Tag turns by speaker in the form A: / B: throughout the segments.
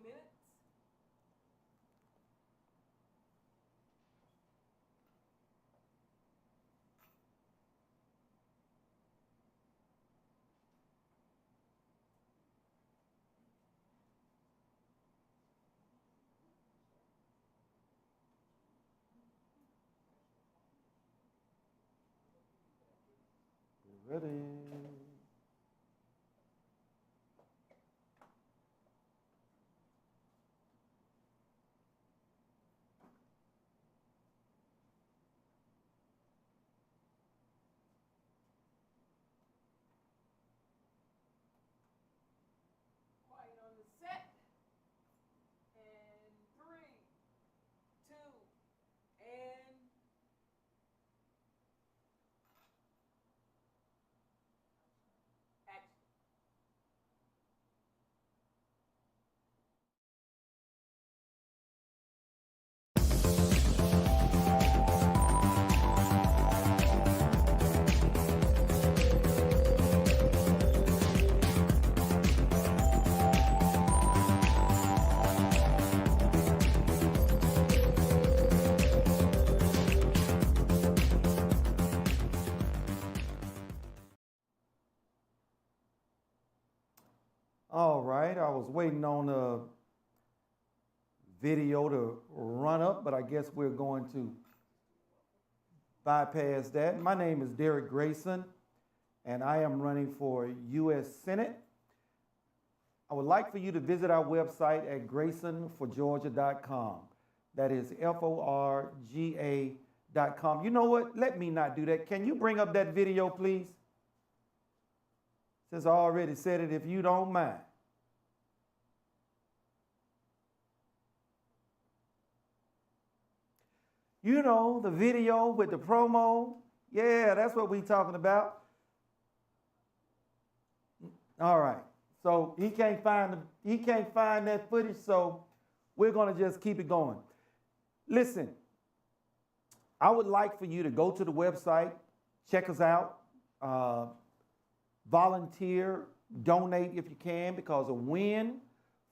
A: minutes.
B: Ready.
A: Quiet on the set. And 3, 2, and action.
B: All right, I was waiting on the video to run up, but I guess we're going to bypass that. My name is Derek Grayson, and I am running for U.S. Senate. I would like for you to visit our website at GraysonForGeorgia.com. That is FORGA.com. You know what? Let me not do that. Can you bring up that video, please? Since I already said it, if you don't mind. You know, the video with the promo. Yeah, that's what we're talking about. All right. So he can't find that footage, so we're going to just keep it going. Listen, I would like for you to go to the website, check us out, volunteer, donate if you can, because a win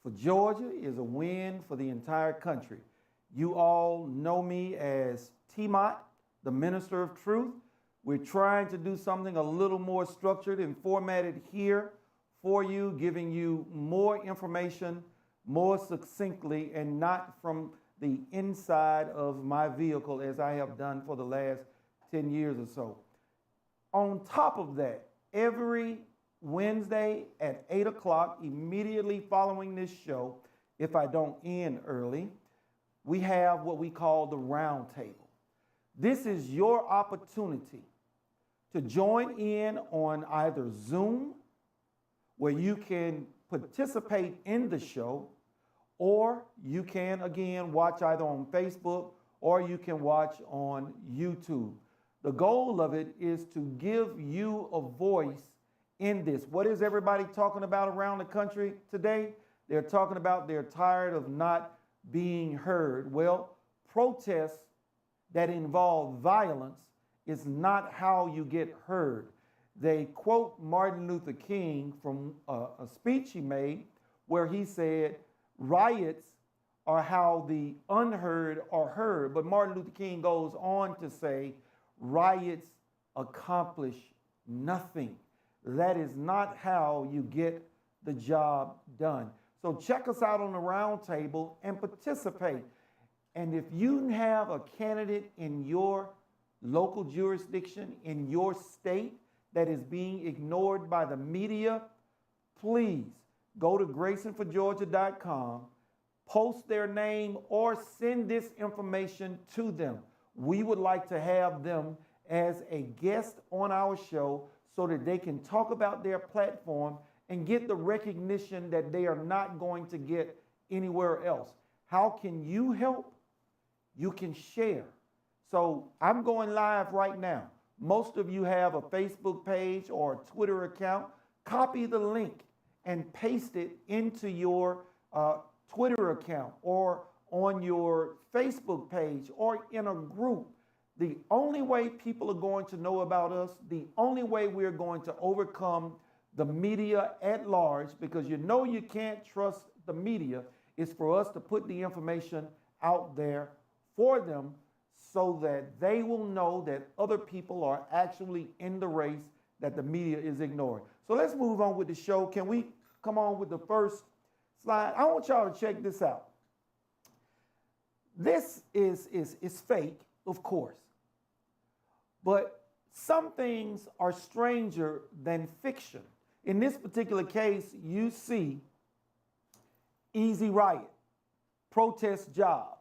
B: for Georgia is a win for the entire country. You all know me as TMOT, the Minister of Truth. We're trying to do something a little more structured and formatted here for you, giving you more information, more succinctly, and not from the inside of my vehicle as I have done for the last 10 years or so. On top of that, every Wednesday at 8 o'clock, immediately following this show, if I don't end early, we have what we call the round table. This is your opportunity to join in on either Zoom, where you can participate in the show, or you can, again, watch either on Facebook or you can watch on YouTube. The goal of it is to give you a voice in this. What is everybody talking about around the country today? They're talking about they're tired of not being heard. Well, protests that involve violence is not how you get heard. They quote Martin Luther King from a speech he made where he said, riots are how the unheard are heard. But Martin Luther King goes on to say, riots accomplish nothing. That is not how you get the job done. So check us out on the round table and participate. And if you have a candidate in your local jurisdiction, in your state, that is being ignored by the media, please go to GraysonForGeorgia.com, post their name, or send this information to them. We would like to have them as a guest on our show so that they can talk about their platform and get the recognition that they are not going to get anywhere else. How can you help? You can share. So I'm going live right now. Most of you have a Facebook page or a Twitter account. Copy the link and paste it into your Twitter account or on your Facebook page or in a group. The only way people are going to know about us, the only way we're going to overcome the media at large, because you know you can't trust the media, is for us to put the information out there for them so that they will know that other people are actually in the race that the media is ignoring. So let's move on with the show. Can we come on with the first slide? I want y'all to check this out. This is fake, of course, but some things are stranger than fiction. In this particular case, you see Easy Riot, protest jobs.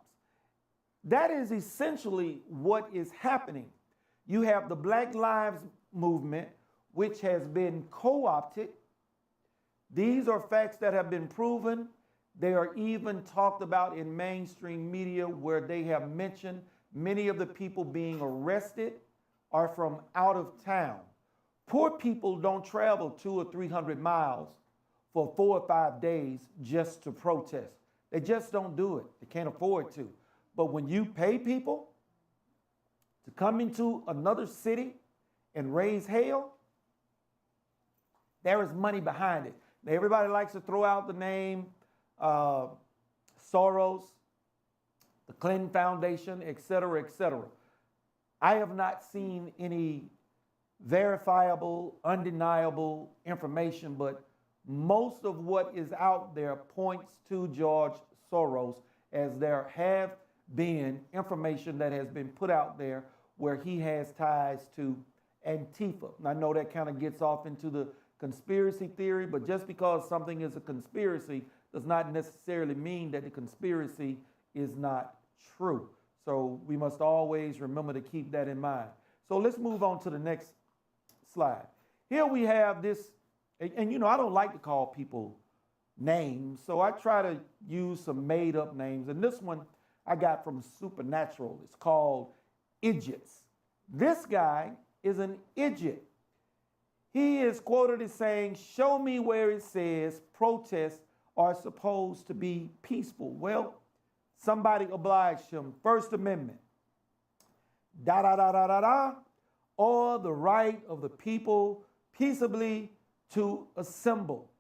B: That is essentially what is happening. You have the Black Lives Movement, which has been co-opted. These are facts that have been proven. They are even talked about in mainstream media where they have mentioned many of the people being arrested are from out of town. Poor people don't travel 200 or 300 miles for 4 or 5 days just to protest. They just don't do it. They can't afford to. But when you pay people to come into another city and raise hell, there is money behind it. Now, everybody likes to throw out the name Soros, the Clinton Foundation, et cetera, et cetera. I have not seen any verifiable, undeniable information, but most of what is out there points to George Soros, as there have been information that has been put out there where he has ties to Antifa. And I know that kind of gets off into the conspiracy theory, but just because something is a conspiracy does not necessarily mean that the conspiracy is not true. So we must always remember to keep that in mind. So let's move on to the next slide. Here we have this, and you know, I don't like to call people names, so I try to use some made up names. And this one I got from Supernatural. It's called Idiots. This guy is an idiot. He is quoted as saying, "Show me where it says protests are supposed to be peaceful." Well, somebody obliged him. First Amendment. Or the right of the people peaceably to assemble.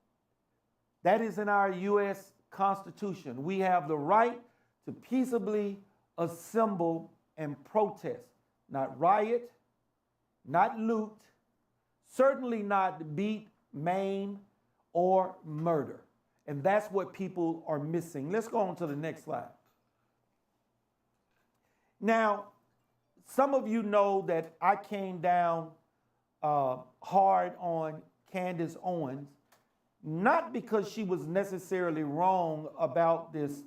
B: That is in our U.S. Constitution. We have the right to peaceably assemble and protest. Not riot, not loot, certainly not beat, maim, or murder. And that's what people are missing. Let's go on to the next slide. Now, some of you know that I came down hard on Candace Owens, not because she was necessarily wrong about this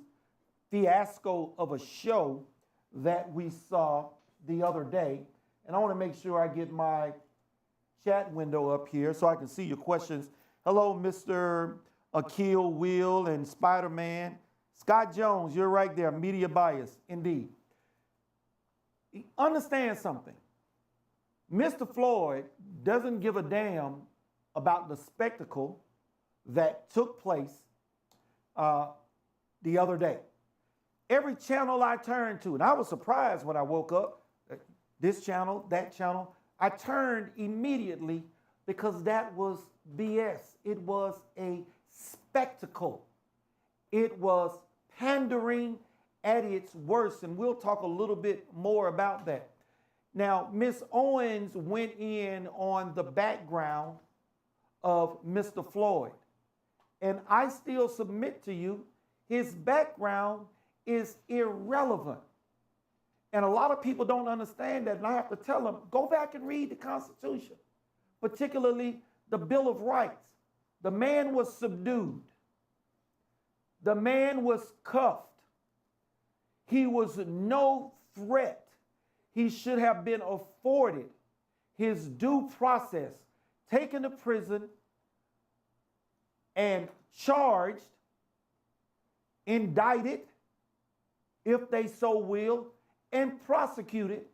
B: fiasco of a show that we saw the other day. And I want to make sure I get my chat window up here so I can see your questions. Hello, Mr. Akil, Will, and Spider-Man. Scott Jones, you're right there, media bias, indeed. Understand something. Mr. Floyd doesn't give a damn about the spectacle that took place the other day. Every channel I turned to, and I was surprised when I woke up, this channel, that channel, I turned immediately because that was BS. It was a spectacle. It was pandering at its worst, and we'll talk a little bit more about that. Now, Ms. Owens went in on the background of Mr. Floyd, and I still submit to you, his background is irrelevant. And a lot of people don't understand that, and I have to tell them, go back and read the Constitution, particularly the Bill of Rights. The man was subdued. The man was cuffed. He was no threat. He should have been afforded his due process, taken to prison and charged, indicted, if they so will, and prosecuted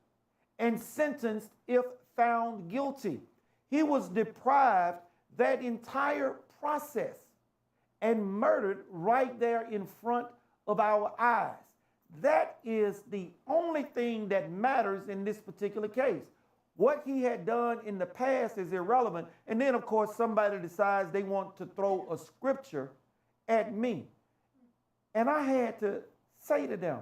B: and sentenced if found guilty. He was deprived that entire process and murdered right there in front of our eyes. That is the only thing that matters in this particular case. What he had done in the past is irrelevant. And then, of course, somebody decides they want to throw a scripture at me. And I had to say to them,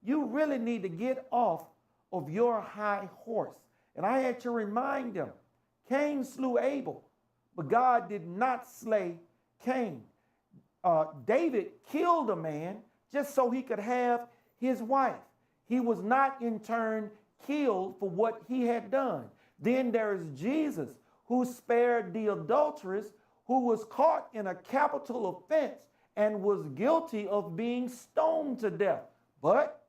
B: you really need to get off of your high horse. And I had to remind them, Cain slew Abel, but God did not slay Cain. David killed a man just so he could have his wife. He was not in turn killed for what he had done. Then there is Jesus, who spared the adulteress, who was caught in a capital offense and was guilty of being stoned to death. But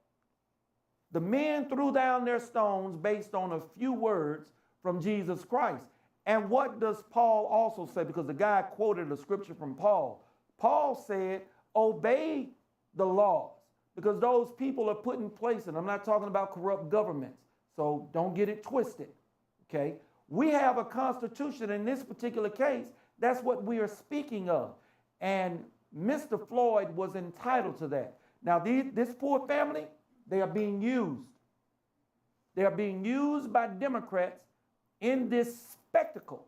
B: the men threw down their stones based on a few words from Jesus Christ. And what does Paul also say? Because the guy quoted a scripture from Paul. Paul said, obey the laws, because those people are put in place, and I'm not talking about corrupt governments, so don't get it twisted, okay? We have a constitution. In this particular case, that's what we are speaking of. And Mr. Floyd was entitled to that. Now, this poor family, they are being used. They are being used by Democrats in this spectacle.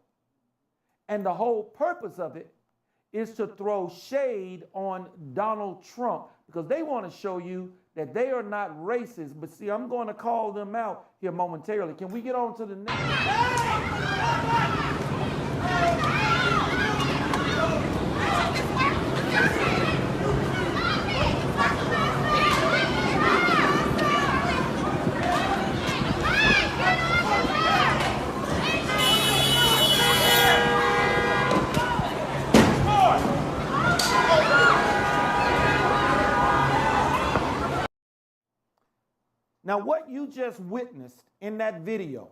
B: And the whole purpose of it is to throw shade on Donald Trump, because they want to show you that they are not racist. But see, I'm going to call them out here momentarily. Can we get on to the next? Now, what you just witnessed in that video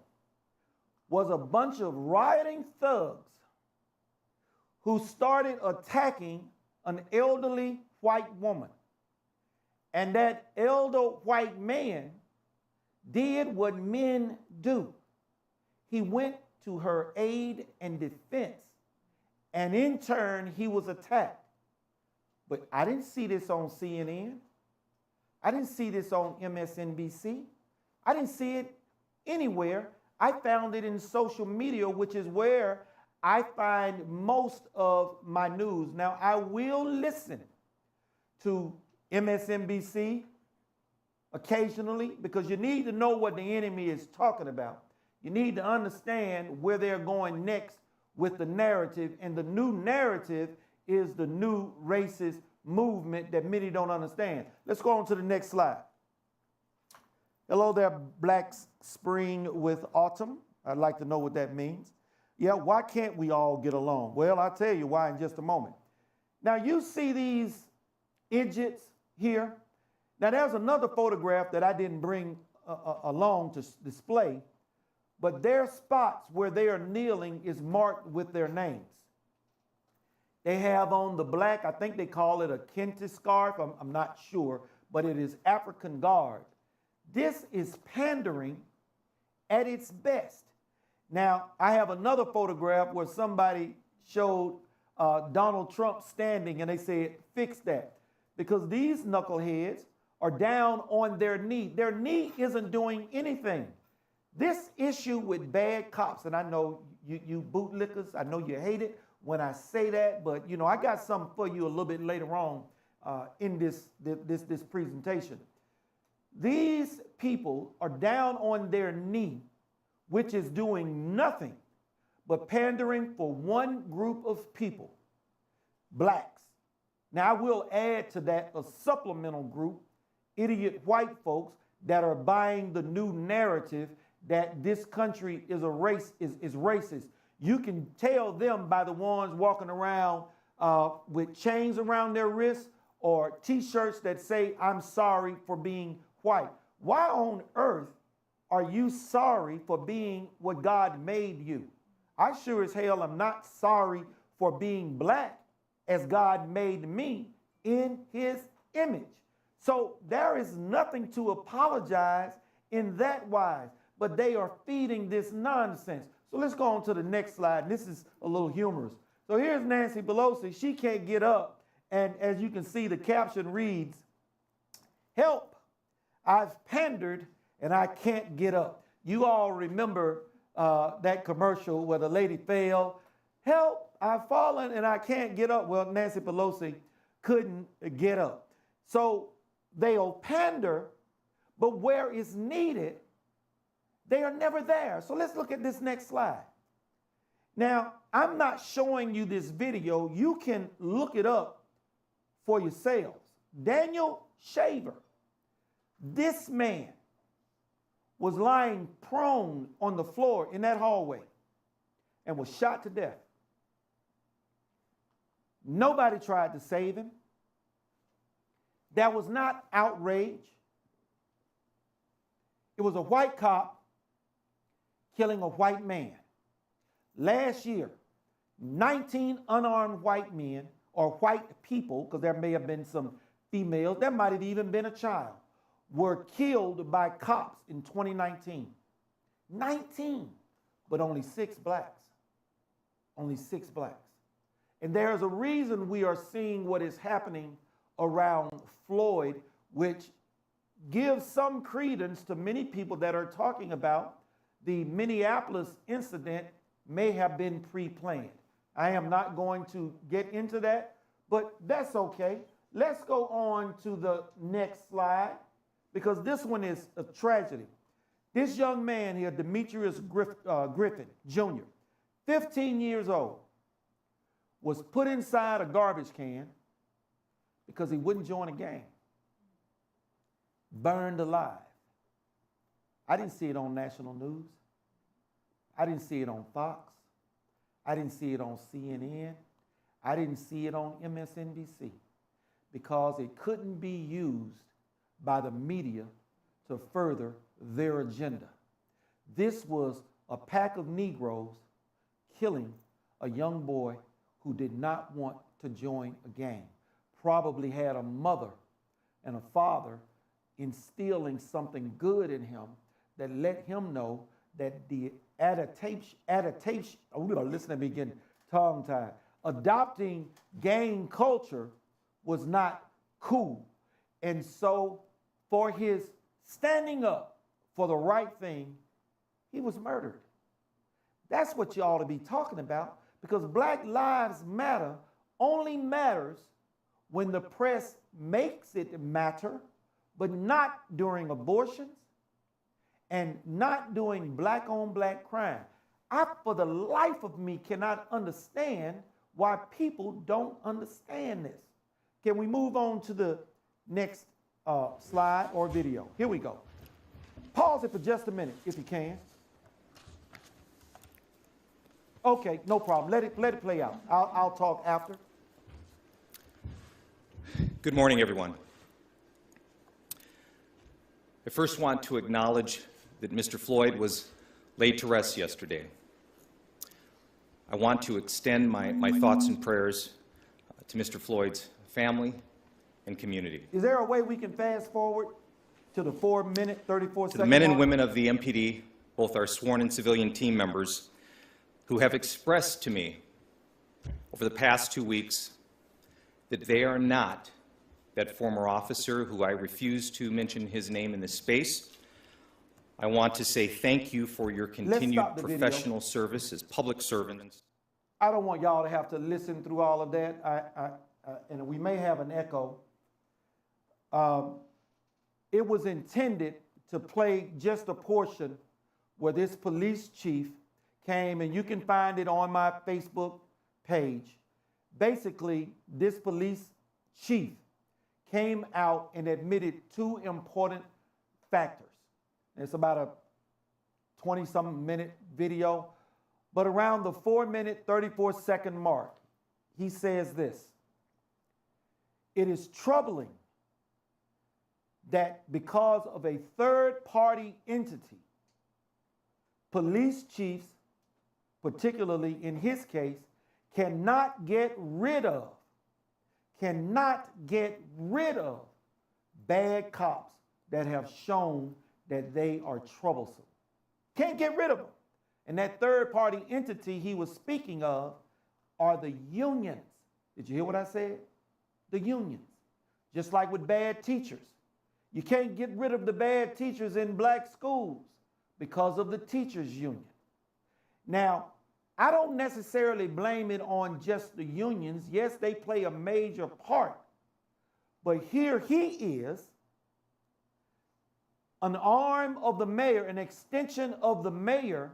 B: was a bunch of rioting thugs who started attacking an elderly white woman. And that elder white man did what men do. He went to her aid and defense, and in turn, he was attacked. But I didn't see this on CNN. I didn't see this on MSNBC. I didn't see it anywhere. I found it in social media, which is where I find most of my news. Now, I will listen to MSNBC occasionally, because you need to know what the enemy is talking about. You need to understand where they're going next with the narrative, and the new narrative is the new racist movement that many don't understand. Let's go on to the next slide. Hello there, Black Spring with Autumn. I'd like to know what that means. Yeah, why can't we all get along? Well, I'll tell you why in just a moment. Now, you see these idiots here. Now, there's another photograph that I didn't bring along to display, but their spots where they are kneeling is marked with their names. They have on the black, I think they call it a kente scarf, I'm not sure, but it is African Guard. This is pandering at its best. Now, I have another photograph where somebody showed Donald Trump standing, and they said, fix that. Because these knuckleheads are down on their knee. Their knee isn't doing anything. This issue with bad cops, and I know you bootlickers, I know you hate it when I say that, but you know, I got something for you a little bit later on in this presentation. These people are down on their knee, which is doing nothing but pandering for one group of people, blacks. Now, I will add to that a supplemental group, idiot white folks that are buying the new narrative that this country is racist. You can tell them by the ones walking around with chains around their wrists or T-shirts that say, I'm sorry for being white. Why on earth are you sorry for being what God made you? I sure as hell am not sorry for being black, as God made me in his image. So there is nothing to apologize in that wise, but they are feeding this nonsense. So let's go on to the next slide. This is a little humorous. So here's Nancy Pelosi. She can't get up. And as you can see, the caption reads, help, I've pandered and I can't get up. You all remember that commercial where the lady fell. Help, I've fallen and I can't get up. Well, Nancy Pelosi couldn't get up. So they'll pander, but where it's needed, they are never there. So let's look at this next slide. Now, I'm not showing you this video. You can look it up for yourselves. Daniel Shaver, this man was lying prone on the floor in that hallway and was shot to death. Nobody tried to save him. That was not outrage. It was a white cop killing a white man. Last year, 19 unarmed white men, or white people, because there may have been some females, there might have even been a child, were killed by cops in 2019. 19, but only 6 blacks. Only 6 blacks. And there's a reason we are seeing what is happening around Floyd, which gives some credence to many people that are talking about the Minneapolis incident may have been pre-planned. I am not going to get into that, but that's okay. Let's go on to the next slide, because this one is a tragedy. This young man here, Demetrius Griffin Jr., 15 years old, was put inside a garbage can because he wouldn't join a gang. Burned alive. I didn't see it on national news. I didn't see it on Fox. I didn't see it on CNN. I didn't see it on MSNBC because it couldn't be used by the media to further their agenda. This was a pack of Negroes killing a young boy who did not want to join a gang, probably had a mother and a father instilling something good in him that let him know that the adaptation, listen to me getting tongue-tied, adopting gang culture was not cool. And so for his standing up for the right thing, he was murdered. That's what you ought to be talking about, because Black Lives Matter only matters when the press makes it matter, but not during abortions and not doing black-on-black crime. I, for the life of me, cannot understand why people don't understand this. Can we move on to the next slide or video? Here we go. Pause it for just a minute, if you can. Okay, no problem. Let it play out. I'll talk after.
C: Good morning, everyone. I first want to acknowledge that Mr. Floyd was laid to rest yesterday. I want to extend my thoughts and prayers to Mr. Floyd's family and community.
B: Is there a way we can fast forward to the 4-minute, 34-second
C: To the men and
B: mark?
C: women of the MPD, both our sworn and civilian team members, who have expressed to me over the past 2 weeks that they are not that former officer who I refuse to mention his name in this space. I want to say thank you for your continued professional service as public servants.
B: I don't want y'all to have to listen through all of that, and we may have an echo. It was intended to play just a portion where this police chief came, and you can find it on my Facebook page. Basically, this police chief came out and admitted 2 important factors. It's about a 20-something minute video, but around the 4-minute, 34-second mark, he says this: "It is troubling that because of a third-party entity, police chiefs, particularly in his case, cannot get rid of bad cops that have shown that they are troublesome. Can't get rid of them." And that third-party entity he was speaking of are the unions. Did you hear what I said? The unions. Just like with bad teachers. You can't get rid of the bad teachers in black schools because of the teachers' union. Now, I don't necessarily blame it on just the unions. Yes, they play a major part. But here he is, an arm of the mayor, an extension of the mayor,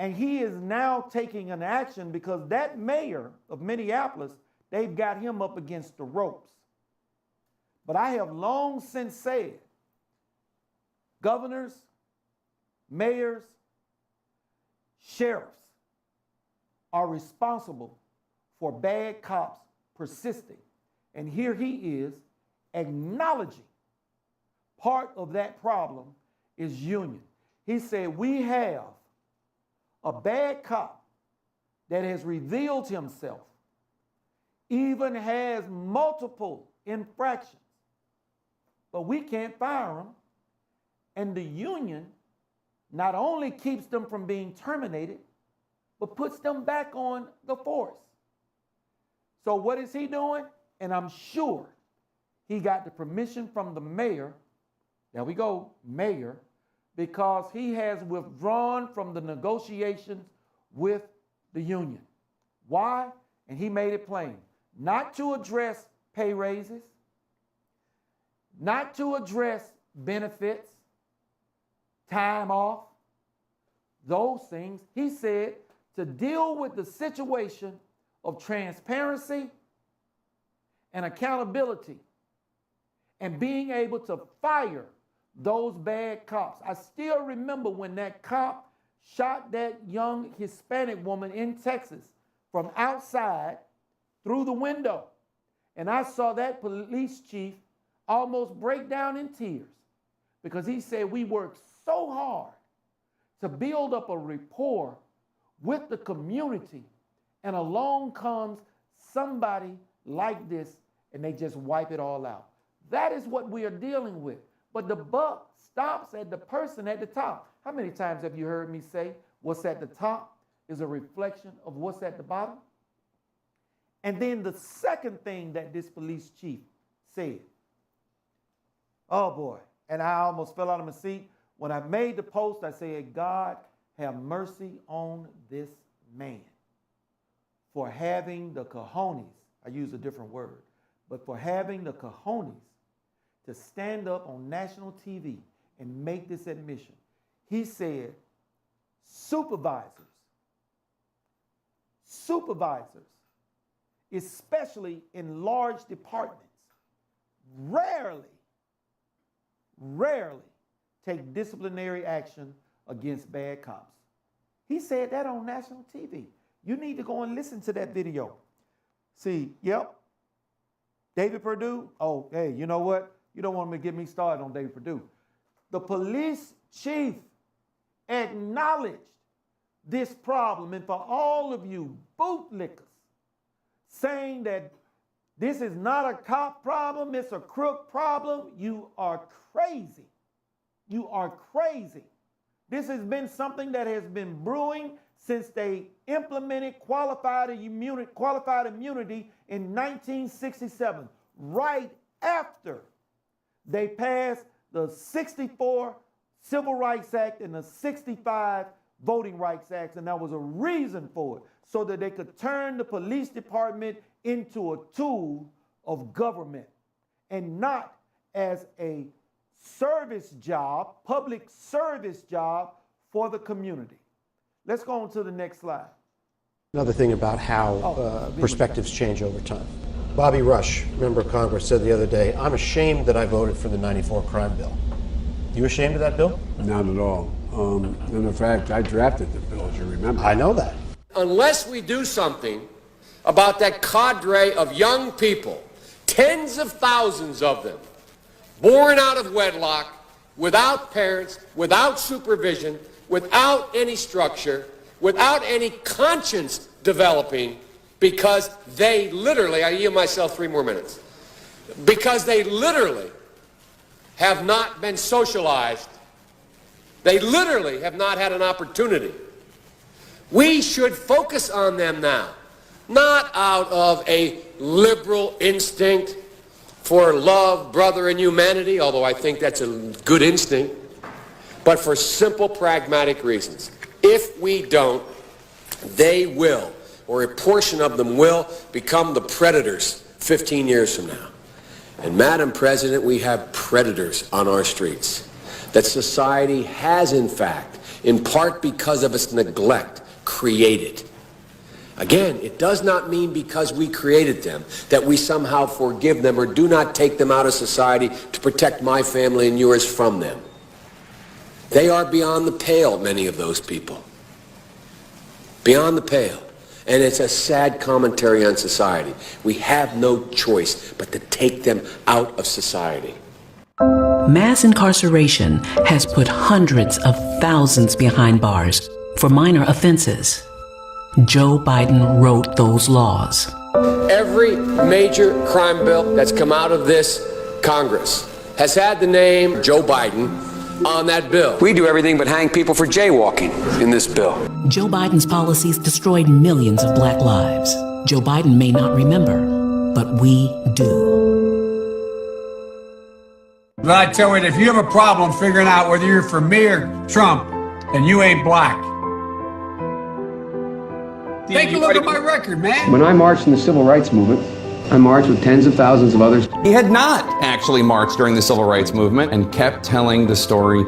B: and he is now taking an action because that mayor of Minneapolis, they've got him up against the ropes. But I have long since said, governors, mayors, sheriffs are responsible for bad cops persisting. And here he is acknowledging part of that problem is union. He said, we have a bad cop that has revealed himself, even has multiple infractions, but we can't fire him. And the union not only keeps them from being terminated, but puts them back on the force. So what is he doing? And I'm sure he got the permission from the mayor, there we go, mayor, because he has withdrawn from the negotiations with the union. Why? And he made it plain. Not to address pay raises, not to address benefits, time off, those things. He said to deal with the situation of transparency and accountability and being able to fire those bad cops. I still remember when that cop shot that young Hispanic woman in Texas from outside through the window. And I saw that police chief almost break down in tears because he said we worked so hard to build up a rapport with the community, and along comes somebody like this and they just wipe it all out. That is what we are dealing with. But the buck stops at the person at the top. How many times have you heard me say what's at the top is a reflection of what's at the bottom? And then the second thing that this police chief said, oh boy, and I almost fell out of my seat. When I made the post, I said, God, have mercy on this man for having the cojones, I use a different word, but for having the cojones to stand up on national TV and make this admission. He said, supervisors, especially in large departments, rarely take disciplinary action against bad cops. He said that on national TV. You need to go and listen to that video. See, yep, David Perdue. Oh, hey, you know what? You don't want me to get me started on David Perdue. The police chief acknowledged this problem, and for all of you bootlickers saying that this is not a cop problem, it's a crook problem, you are crazy. You are crazy. This has been something that has been brewing since they implemented qualified immunity in 1967, right after they passed the 64 Civil Rights Act and the 65 Voting Rights Act, and that was a reason for it, so that they could turn the police department into a tool of government and not as a service job, public service job for the community. Let's go on to the next slide.
D: Another thing about how perspectives change over time. Bobby Rush, member of Congress, said the other day, I'm ashamed that I voted for the '94 crime bill. You ashamed of that bill?
E: Not at all. And in fact, I drafted the bill, as you remember.
D: I know that.
F: Unless we do something about that cadre of young people, tens of thousands of them, born out of wedlock, without parents, without supervision, without any structure, without any conscience developing, because they literally, I yield myself 3 more minutes, because they literally have not been socialized. They literally have not had an opportunity. We should focus on them now, not out of a liberal instinct for love, brother, and humanity, although I think that's a good instinct, but for simple, pragmatic reasons. If we don't, they will, or a portion of them will, become the predators 15 years from now. And Madam President, we have predators on our streets that society has, in fact, in part because of its neglect, created. Again, it does not mean because we created them that we somehow forgive them or do not take them out of society to protect my family and yours from them. They are beyond the pale, many of those people. Beyond the pale. And it's a sad commentary on society. We have no choice but to take them out of society.
G: Mass incarceration has put hundreds of thousands behind bars for minor offenses. Joe Biden wrote those laws.
F: Every major crime bill that's come out of this Congress has had the name Joe Biden on that bill.
H: We do everything but hang people for jaywalking in this bill.
G: Joe Biden's policies destroyed millions of black lives. Joe Biden may not remember, but we do.
E: But I tell you, if you have a problem figuring out whether you're for me or Trump, then you ain't black. Take a look at my record, man.
H: When I marched in the civil rights movement, I marched with tens of thousands of others.
I: He had not actually marched during the civil rights movement and kept telling the story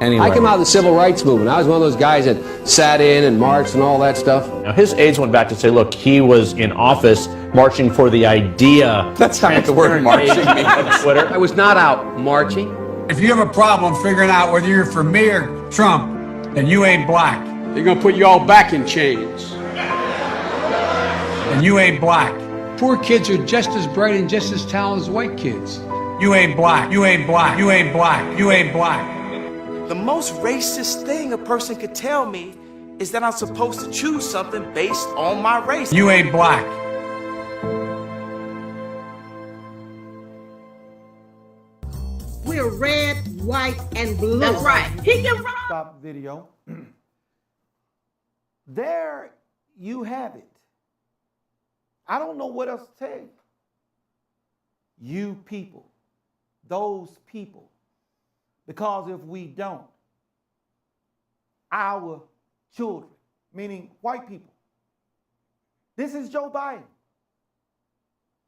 I: anyway.
F: I came out of the civil rights movement. I was one of those guys that sat in and marched and all that stuff.
J: Now, his aides went back to say, look, he was in office marching for the idea.
I: That's not what the word marching means.
J: Twitter.
F: I was not out marching.
E: If you have a problem figuring out whether you're for me or Trump, then you ain't black.
H: They're gonna put you all back in chains.
E: And you ain't black. Poor kids are just as bright and just as talented as white kids. You ain't black. You ain't black. You ain't black. You ain't black.
K: The most racist thing a person could tell me is that I'm supposed to choose something based on my race.
E: You ain't black.
A: We're red, white, and blue. That's right. He can run.
B: Stop video. There you have it. I don't know what else to tell you. You people, those people, because if we don't, our children, meaning white people, this is Joe Biden.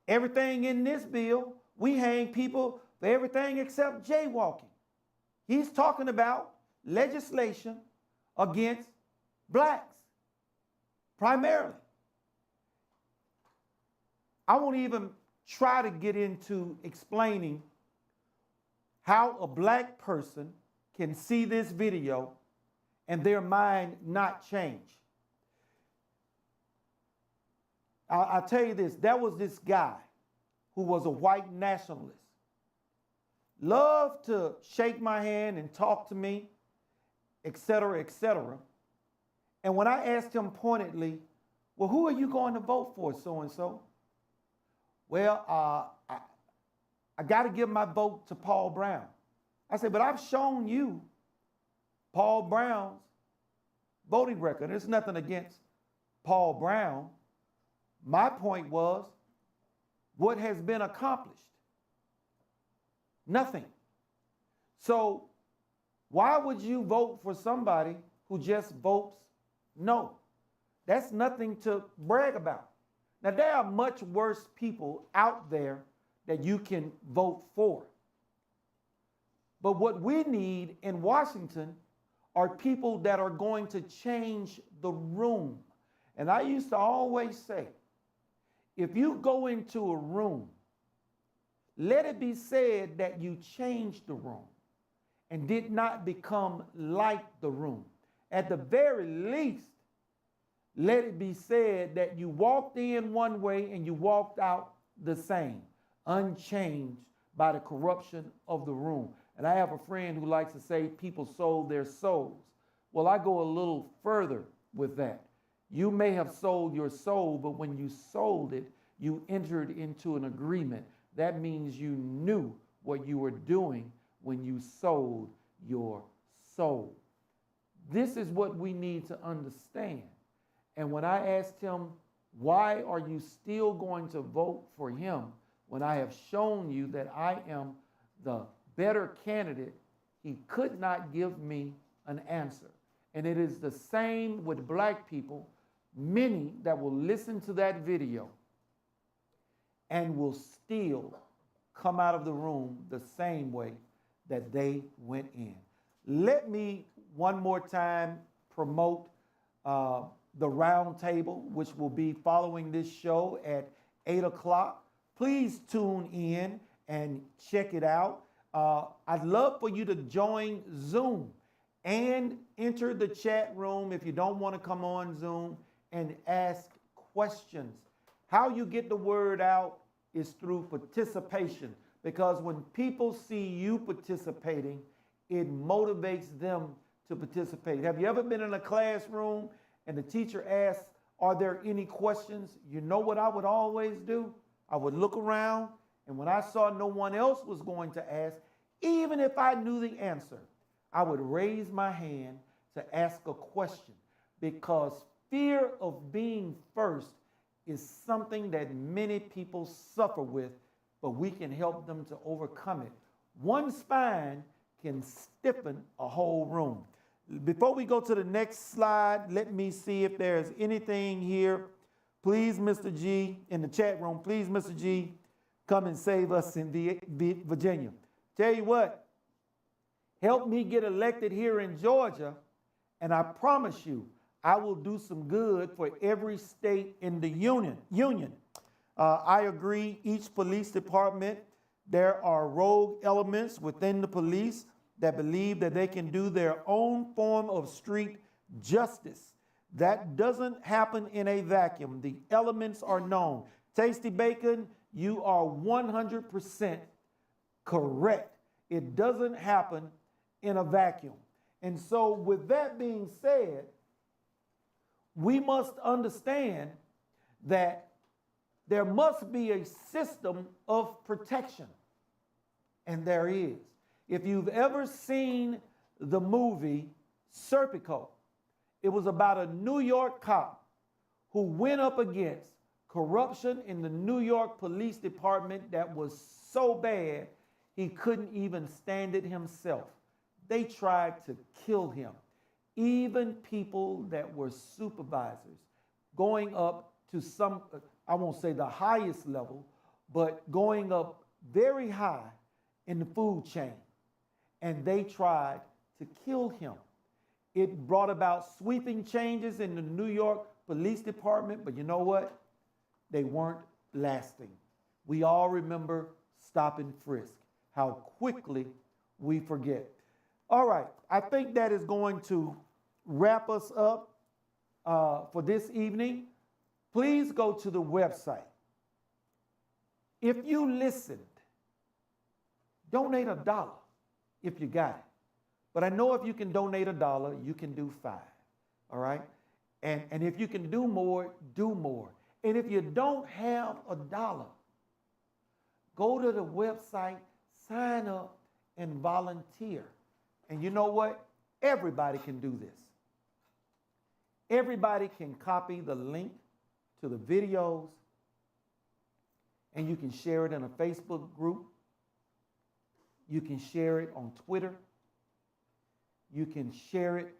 B: Everything in this bill, we hang people for everything except jaywalking. He's talking about legislation against blacks, primarily. I won't even try to get into explaining how a black person can see this video and their mind not change. I'll tell you this, there was this guy who was a white nationalist. Loved to shake my hand and talk to me, etc., etc. And when I asked him pointedly, well, who are you going to vote for, so-and-so? Well, I got to give my vote to Paul Brown. I said, but I've shown you Paul Brown's voting record. There's nothing against Paul Brown. My point was, what has been accomplished? Nothing. So why would you vote for somebody who just votes no? That's nothing to brag about. Now, there are much worse people out there that you can vote for. But what we need in Washington are people that are going to change the room. And I used to always say, if you go into a room, let it be said that you changed the room and did not become like the room. At the very least, let it be said that you walked in one way and you walked out the same, unchanged by the corruption of the room. And I have a friend who likes to say people sold their souls. Well, I go a little further with that. You may have sold your soul, but when you sold it, you entered into an agreement. That means you knew what you were doing when you sold your soul. This is what we need to understand. And when I asked him, why are you still going to vote for him when I have shown you that I am the better candidate, he could not give me an answer. And it is the same with black people, many that will listen to that video and will still come out of the room the same way that they went in. Let me one more time promote the round table, which will be following this show at 8 o'clock. Please tune in and check it out. I'd love for you to join Zoom and enter the chat room if you don't want to come on Zoom and ask questions. How you get the word out is through participation, because when people see you participating, it motivates them to participate. Have you ever been in a classroom and the teacher asks, are there any questions? You know what I would always do? I would look around, and when I saw no one else was going to ask, even if I knew the answer, I would raise my hand to ask a question, because fear of being first is something that many people suffer with, but we can help them to overcome it. One spine can stiffen a whole room. Before we go to the next slide, let me see if there's anything here. Please, Mr. G, in the chat room, please, Mr. G, come and save us in Virginia. Tell you what, help me get elected here in Georgia, and I promise you, I will do some good for every state in the union. I agree, each police department, there are rogue elements within the police that believe that they can do their own form of street justice. That doesn't happen in a vacuum. The elements are known. Tasty Bacon, you are 100% correct. It doesn't happen in a vacuum. And so with that being said, we must understand that there must be a system of protection. And there is. If you've ever seen the movie Serpico, it was about a New York cop who went up against corruption in the New York Police Department that was so bad he couldn't even stand it himself. They tried to kill him. Even people that were supervisors, going up to some, I won't say the highest level, but going up very high in the food chain. And they tried to kill him. It brought about sweeping changes in the New York Police Department, but you know what? They weren't lasting. We all remember Stop and Frisk, how quickly we forget. All right, I think that is going to wrap us up for this evening. Please go to the website. If you listened, donate $1 if you got it. But I know if you can donate $1, you can do 5, all right? And if you can do more, do more. And if you don't have $1, go to the website, sign up, and volunteer. And you know what? Everybody can do this. Everybody can copy the link to the videos, and you can share it in a Facebook group. You can share it on Twitter. You can share it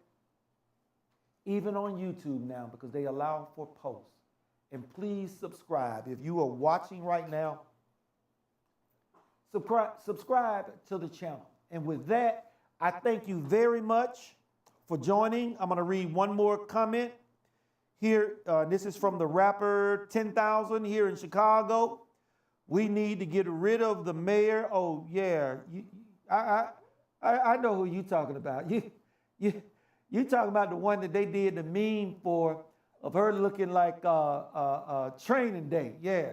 B: even on YouTube now, because they allow for posts. And please subscribe. If you are watching right now, subscribe to the channel. And with that, I thank you very much for joining. I'm going to read one more comment here. This is from the rapper 10,000 here in Chicago. We need to get rid of the mayor. Oh, yeah. I know who you're talking about. You talking about the one that they did the meme for, of her looking like Training Day. Yeah.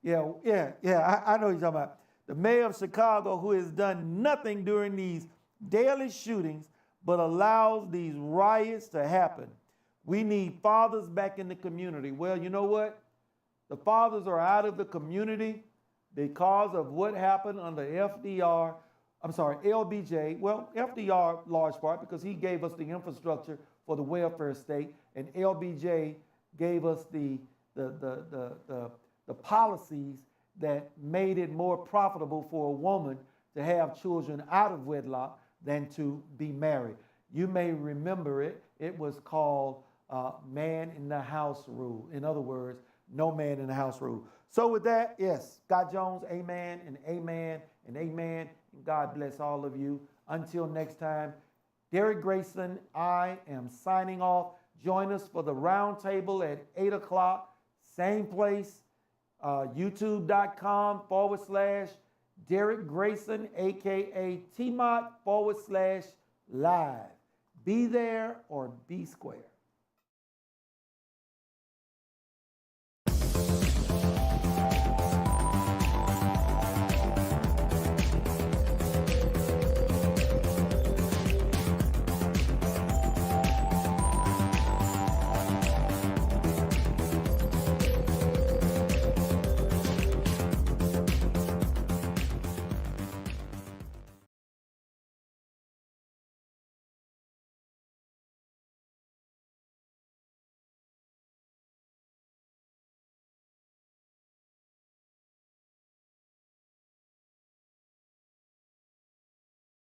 B: I know who you're talking about. The mayor of Chicago, who has done nothing during these daily shootings but allows these riots to happen. We need fathers back in the community. Well, you know what? The fathers are out of the community because of what happened under LBJ. Well, FDR, large part, because he gave us the infrastructure for the welfare state, and LBJ gave us the policies that made it more profitable for a woman to have children out of wedlock than to be married. You may remember it. It was called man in the house rule. In other words, no man in the house rule. So with that, yes, Scott Jones, amen and amen and amen. And God bless all of you. Until next time, Derek Grayson, I am signing off. Join us for the round table at 8 o'clock, same place, youtube.com/Derek Grayson, aka TMOT /live. Be there or be square.